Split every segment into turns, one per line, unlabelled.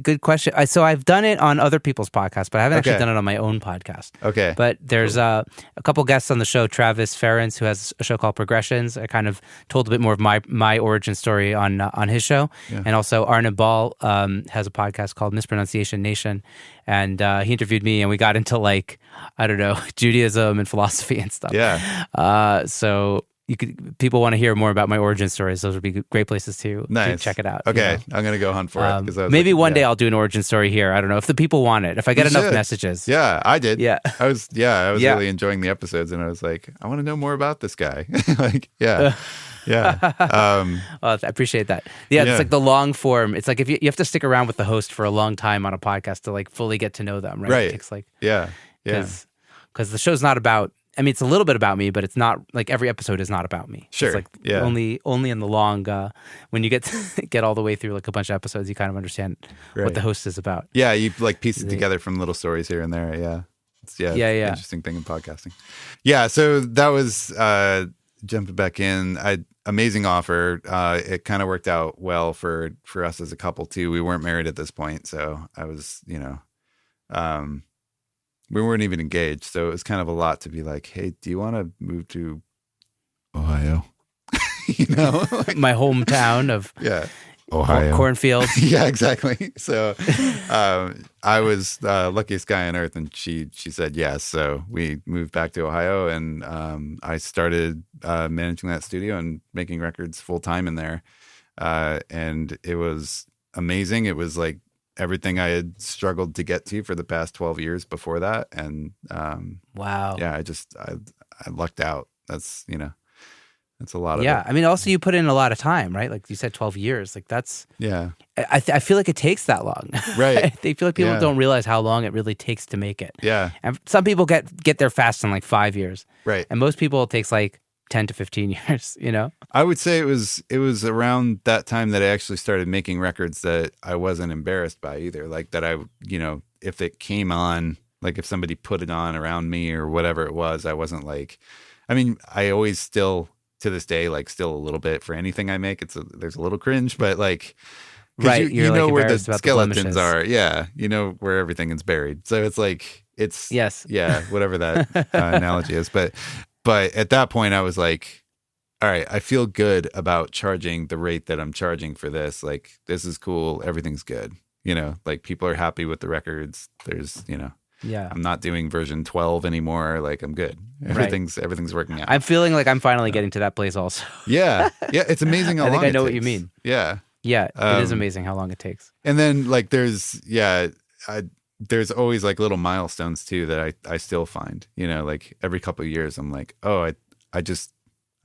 Good question. So I've done it on other people's podcasts, but I haven't actually done it on my own podcast.
Okay.
But there's a couple guests on the show, Travis Ferentz, who has a show called Progressions. I kind of told a bit more of my origin story on his show. Yeah. And also Arne Ball has a podcast called Mispronunciation Nation. And he interviewed me and we got into Judaism and philosophy and stuff.
Yeah.
So people want to hear more about my origin stories. Those would be great places to check it out.
Okay, I'm going to go hunt for it.
Maybe one day I'll do an origin story here. I don't know if the people want it. If I get enough messages.
Yeah, I did.
Yeah,
I was really enjoying the episodes, and I was like, I want to know more about this guy. Yeah.
I appreciate that. It's like the long form. It's like if you have to stick around with the host for a long time on a podcast to like fully get to know them, right?
Right.
It takes like
because
the show's not about. I mean, it's a little bit about me, but it's not like every episode is not about me.
Sure.
It's like only in the long, when you get all the way through like a bunch of episodes, you kind of understand what the host is about.
Yeah, you like piece it together from little stories here and there. Yeah. It's an interesting thing in podcasting. Yeah, so that was jumping back in. Amazing offer. It kind of worked out well for us as a couple too. We weren't married at this point, so I was, we weren't even engaged, so it was kind of a lot to be like, hey, do you want to move to Ohio?
My hometown of
Ohio.
Cornfields.
Yeah, exactly. So I was luckiest guy on earth, and she said yes. So we moved back to Ohio, and I started managing that studio and making records full time in there. And it was amazing. It was like everything I had struggled to get to for the past 12 years before that. And
wow.
Yeah, I lucked out. That's a lot of it.
I mean, also you put in a lot of time, right? Like you said, 12 years. Like that's I feel like it takes that long.
Right.
I feel like people don't realize how long it really takes to make it.
Yeah.
And some people get there fast in like 5 years.
Right.
And most people it takes like 10 to 15 years,
I would say it was around that time that I actually started making records that I wasn't embarrassed by either. Like that if it came on, like if somebody put it on around me or whatever it was, I wasn't like, I mean, I always still to this day, like still a little bit for anything I make, there's a little cringe, but like,
right.
You know
like
where the skeletons are. Yeah. You know where everything is buried. So it's like, whatever that analogy is. But at that point I was like, all right, I feel good about charging the rate that I'm charging for this. Like, this is cool. Everything's good. Like people are happy with the records. There's, I'm not doing version 12 anymore. Like I'm good. Everything's working out.
I'm feeling like I'm finally getting to that place also.
Yeah. It's amazing how long it takes.
I think I know what you mean.
Yeah.
Yeah. It is amazing how long it takes.
And then like there's always like little milestones too that I still find, like every couple of years I'm like, oh, I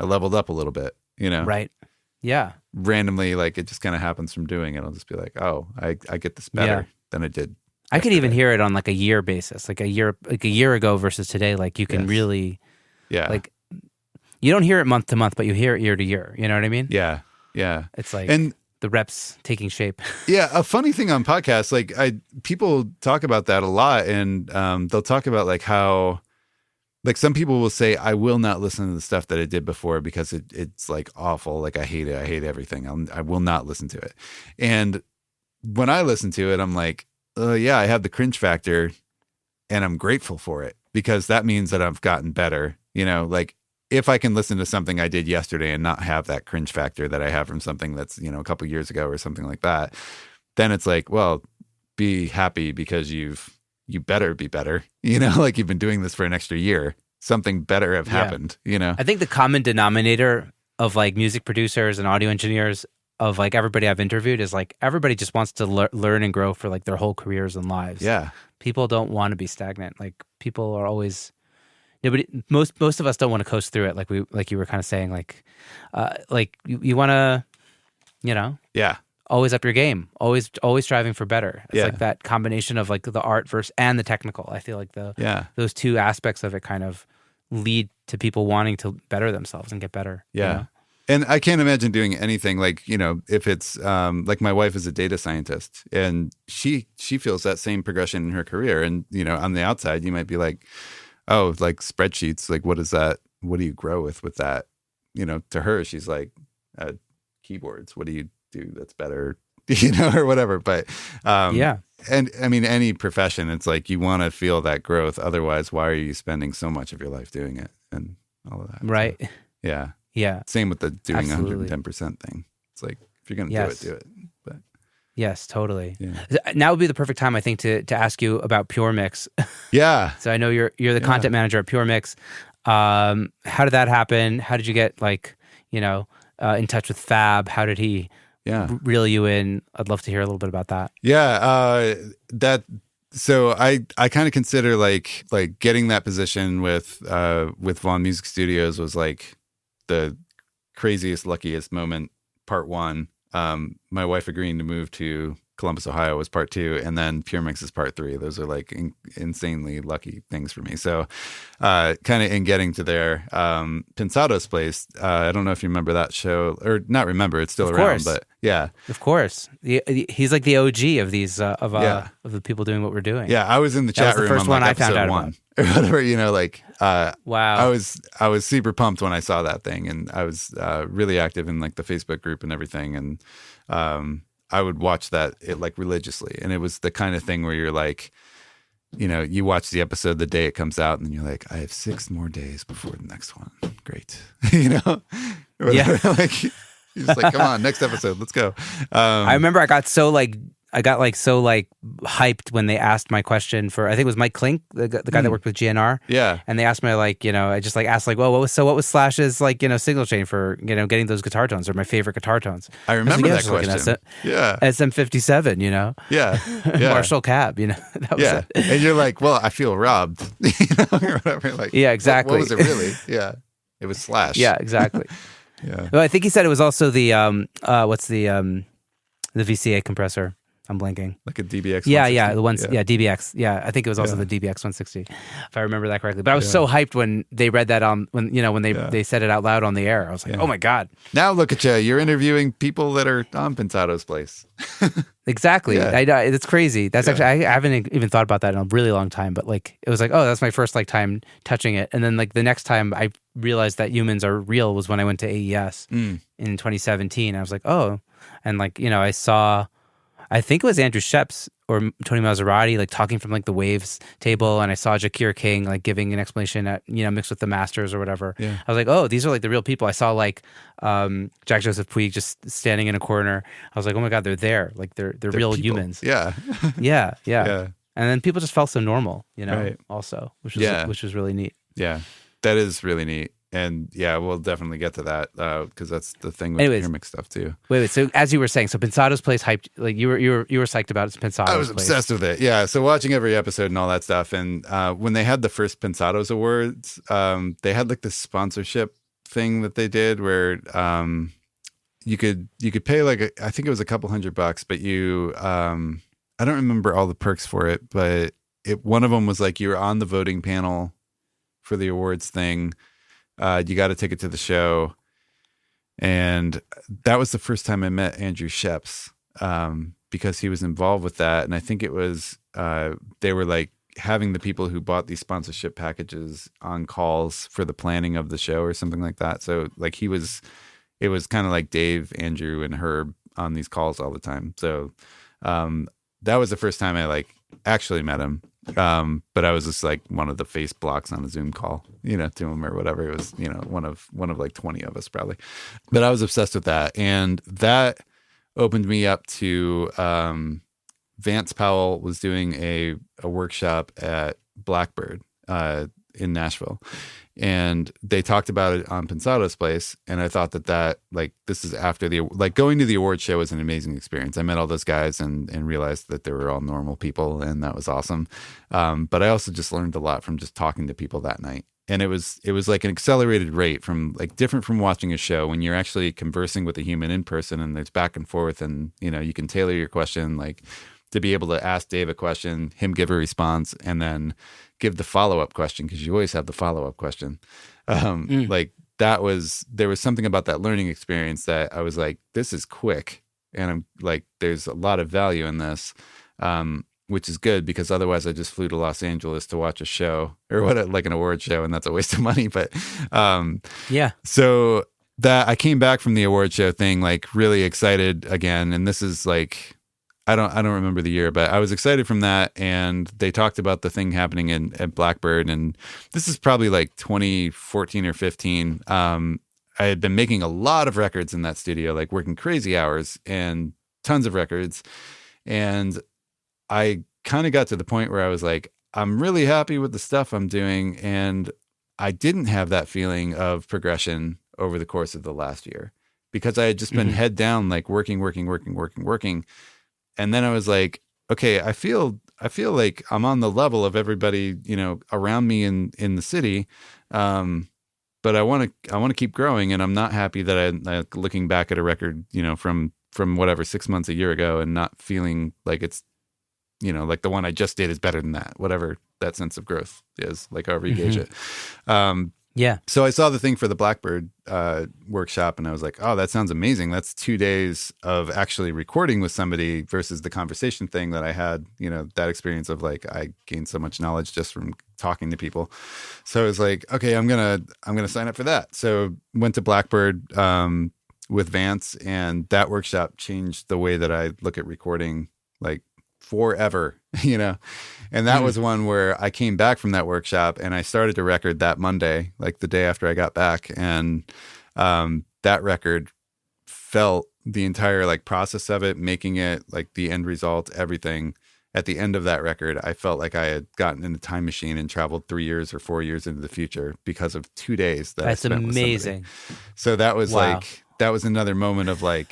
leveled up a little bit,
Right. Yeah.
Randomly, like it just kind of happens from doing it. I'll just be like, oh, I get this better than I did.
I could even hear it on like a year basis, like a year ago versus today. Like you can really, like you don't hear it month to month, but you hear it year to year. You know what I mean?
Yeah. Yeah.
It's like,
and
the reps taking shape.
Yeah, a funny thing on podcasts, like people talk about that a lot, and they'll talk about like how, like some people will say, I will not listen to the stuff that I did before because it's like awful, like I hate it, I hate everything. I will not listen to it. And when I listen to it, I'm like, I have the cringe factor, and I'm grateful for it because that means that I've gotten better. Like if I can listen to something I did yesterday and not have that cringe factor that I have from something that's, a couple of years ago or something like that, then it's like, well, be happy because you better be better, like you've been doing this for an extra year. Something better have happened,
I think the common denominator of like music producers and audio engineers of like everybody I've interviewed is like everybody just wants to learn and grow for like their whole careers and lives.
Yeah.
People don't want to be stagnant. Like people are always... most of us don't want to coast through it, like you were kind of saying, like you want to, always up your game, always striving for better. It's like that combination of like the art versus and the technical. I feel like those two aspects of it kind of lead to people wanting to better themselves and get better.
Yeah, and I can't imagine doing anything like if it's like my wife is a data scientist and she feels that same progression in her career, and on the outside you might be like, oh, like spreadsheets, like what is that? What do you grow with that? To her, she's like, keyboards. What do you do that's better? or whatever. But
yeah.
And I mean, any profession, it's like you want to feel that growth. Otherwise, why are you spending so much of your life doing it and all of that?
Right.
So, yeah.
Yeah.
Same with the doing
Absolutely.
110% thing. It's like, if you're going to do it, do it. But
yes, totally.
Yeah.
Now would be the perfect time, I think, to ask you about PureMix.
Yeah.
So I know you're the content manager at PureMix. How did that happen? How did you get in touch with Fab? How did he reel you in? I'd love to hear a little bit about that.
Yeah. So I kind of consider like getting that position with Vaughn Music Studios was like the craziest, luckiest moment. Part one. My wife agreeing to move to Columbus, Ohio was part two, and then PureMix is part three. Those are like insanely lucky things for me. So kind of in getting to there, Pensado's place, I don't know if you remember that show, or not remember, it's still around, but yeah.
Of course. He's like the OG of these, of the people doing what we're doing.
Yeah, I was in the chat room. That was the first one I found out about. Or whatever,
wow.
I was super pumped when I saw that thing, and I was really active in like the Facebook group and everything, and I would watch that like religiously. And it was the kind of thing where you're like, you watch the episode the day it comes out, and then you're like, I have 6 more days before the next one. Great.
Yeah.
Like, you're just like, come on, next episode, let's go.
I remember I got so hyped when they asked my question for, I think it was Mike Klink, the guy that worked with GNR.
Yeah.
And they asked me I just asked well, what was Slash's signal chain for, getting those guitar tones, or my favorite guitar tones.
I remember that question.
SM57,
Yeah. Yeah.
Marshall Cab, that was it.
And you're like, well, I feel robbed, or whatever. Like,
yeah, exactly.
What was it really? Yeah. It was Slash.
Yeah, exactly.
Yeah.
Well, I think he said it was also the the VCA compressor. I'm blanking.
Like a DBX 160?
Yeah, the ones. Yeah, DBX. Yeah, I think it was also the DBX 160, if I remember that correctly. But I was so hyped when they read that when they said it out loud on the air. I was like, oh my God.
Now look at you. You're interviewing people that are on Pensado's place.
Exactly.
Yeah.
It's crazy. That's actually, I haven't even thought about that in a really long time, but like, it was like, oh, that's my first time touching it. And then like the next time I realized that humans are real was when I went to AES in 2017. I was like, oh, and like, I saw, I think it was Andrew Sheps or Tony Maserati like talking from like the Waves table, and I saw Jakir King like giving an explanation at mixed with the Masters or whatever. Yeah. I was like, oh, these are like the real people. I saw like Jack Joseph Puig just standing in a corner. I was like, oh my God, they're there. Like they're real people. Humans.
Yeah.
yeah. And then people just felt so normal,
right.
Also, which was really neat.
Yeah, that is really neat. And yeah, we'll definitely get to that because that's the thing with PureMix stuff too.
Wait. So as you were saying, so Pensado's place hyped, like you were psyched about it. Pensado's
I was obsessed with it. Yeah. So watching every episode and all that stuff, and when they had the first Pensado's Awards, they had like this sponsorship thing that they did where you could pay like I think it was a couple $100, but you I don't remember all the perks for it, but one of them was like you were on the voting panel for the awards thing. You got a ticket to the show. And that was the first time I met Andrew Sheps because he was involved with that. And I think it was, they were like having the people who bought these sponsorship packages on calls for the planning of the show or something like that. So like it was kind of like Dave, Andrew, and Herb on these calls all the time. So that was the first time I like actually met him. But I was just like one of the face blocks on a Zoom call, to him or whatever. It was, one of like 20 of us probably. But I was obsessed with that. And that opened me up to Vance Powell was doing a workshop at Blackbird in Nashville. And they talked about it on Pensado's place. And I thought that like, this is after going to the award show was an amazing experience. I met all those guys and realized that they were all normal people, and that was awesome. But I also just learned a lot from just talking to people that night. And it was like an accelerated rate from like different from watching a show when you're actually conversing with a human in person and there's back and forth and, you can tailor your question, like to be able to ask Dave a question, him give a response, and then give the follow-up question, because you always have the follow-up question. Like there was something about that learning experience that I was like, this is quick. And I'm like, there's a lot of value in this, which is good because otherwise I just flew to Los Angeles to watch a show or like an award show, and that's a waste of money. But
yeah.
So that I came back from the award show thing, like really excited again. And this is like, I don't remember the year, but I was excited from that. And they talked about the thing happening at Blackbird. And this is probably like 2014 or 15. I had been making a lot of records in that studio, like working crazy hours and tons of records. And I kind of got to the point where I was like, I'm really happy with the stuff I'm doing. And I didn't have that feeling of progression over the course of the last year because I had just been head down, like working. And then I was like, okay, I feel like I'm on the level of everybody, you know, around me in the city. But I want to keep growing, and I'm not happy that I looking back at a record, you know, from whatever 6 months, a year ago, and not feeling like it's, you know, like the one I just did is better than that, whatever that sense of growth is, like however you gauge it.
Yeah.
So I saw the thing for the Blackbird workshop, and I was like, oh, that sounds amazing. That's 2 days of actually recording with somebody versus the conversation thing that I had, you know, that experience of like, I gained so much knowledge just from talking to people. So I was like, okay, I'm going to sign up for that. So went to Blackbird with Vance, and that workshop changed the way that I look at recording, like forever, you know? And that was one where I came back from that workshop and I started to record that Monday, like the day after I got back. And that record felt the entire like process of it, making it like the end result, everything. At the end of that record, I felt like I had gotten in a time machine and traveled 3 years or 4 years into the future because of 2 days that I spent
amazing.
With somebody. So that was like, that was another moment of like,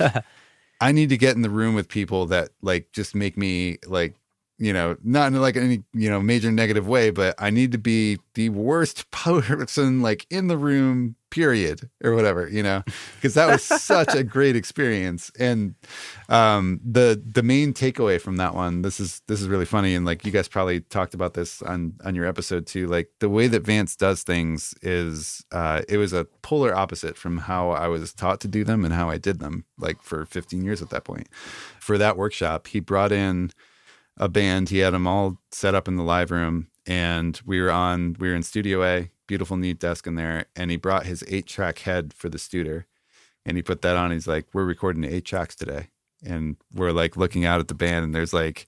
I need to get in the room with people that like just make me like, you know, not in like any, you know, major negative way, but I need to be the worst person like in the room, period, or whatever, you know, because that was such a great experience. And the main takeaway from that one, this is really funny, and like you guys probably talked about this on your episode too. Like the way that Vance does things is it was a polar opposite from how I was taught to do them and how I did them, like for 15 years at that point. For that workshop, he brought in a band. He had them all set up in the live room, and we were in Studio A, beautiful neat desk in there, and he brought his 8-track head for the Studer, and he put that on. He's like, we're recording 8 tracks today. And we're like looking out at the band, and there's like,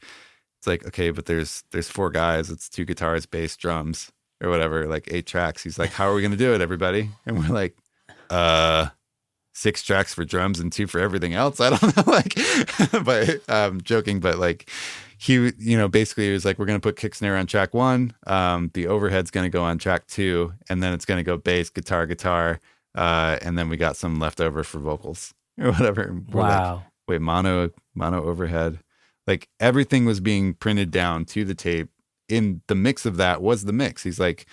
it's like, okay, but there's 4 guys, it's 2 guitars, bass, drums, or whatever, like 8 tracks. He's like, how are we going to do it, everybody? And we're like, 6 tracks for drums and 2 for everything else. I don't know, like, but I'm joking, but like, he, you know, basically he was like, we're going to put kick snare on track 1. The overhead's going to go on track 2, and then it's going to go bass, guitar, and then we got some left over for vocals or whatever. And we're
wow.
Like, wait, mono overhead. Like everything was being printed down to the tape. In the mix of that was the mix. He's like,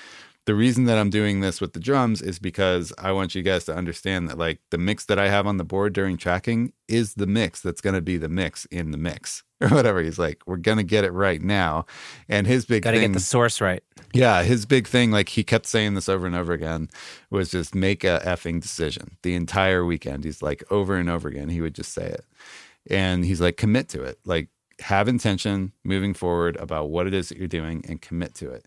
the reason that I'm doing this with the drums is because I want you guys to understand that like the mix that I have on the board during tracking is the mix that's going to be the mix in the mix or whatever. He's like, we're going to get it right now. And his big thing,
gotta get the source right.
Yeah. His big thing, like he kept saying this over and over again, was just make a effing decision the entire weekend. He's like, over and over again, he would just say it. And he's like, commit to it. Like have intention moving forward about what it is that you're doing and commit to it.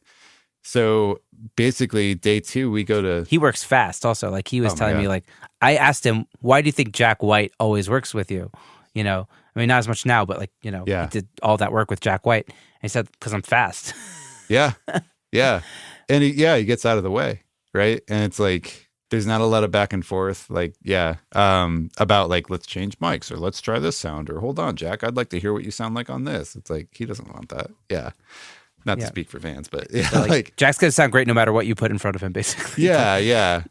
So basically day 2, we go to...
He works fast also. Like he was telling me, like, I asked him, why do you think Jack White always works with you? You know, I mean, not as much now, but like, you know, he did all that work with Jack White. And he said, because I'm fast.
Yeah. Yeah. And he gets out of the way. Right. And it's like, there's not a lot of back and forth. Like, about like, let's change mics or let's try this sound or hold on, Jack, I'd like to hear what you sound like on this. It's like, he doesn't want that. Yeah. Not to speak for Vance, but like
Jack's gonna sound great no matter what you put in front of him, basically.
Yeah.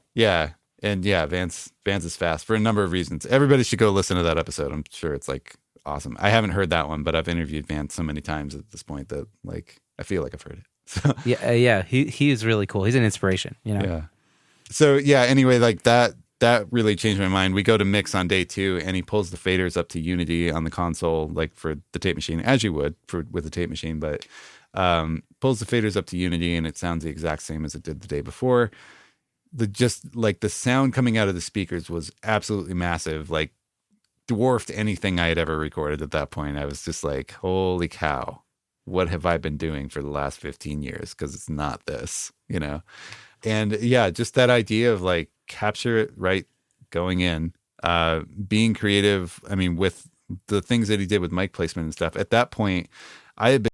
And Vance is fast for a number of reasons. Everybody should go listen to that episode. I'm sure it's like awesome. I haven't heard that one, but I've interviewed Vance so many times at this point that like I feel like I've heard it. So
yeah. He is really cool. He's an inspiration, you know.
Yeah. So anyway, like that really changed my mind. We go to mix on day 2, and he pulls the faders up to Unity on the console, like for the tape machine, as you would with the tape machine, but pulls the faders up to Unity, and it sounds the exact same as it did the day before. The sound coming out of the speakers was absolutely massive, like dwarfed anything I had ever recorded at that point. I was just like, holy cow, what have I been doing for the last 15 years? Because it's not this, you know? And just that idea of like capture it right going in, being creative. I mean, with the things that he did with mic placement and stuff. At that point, I had been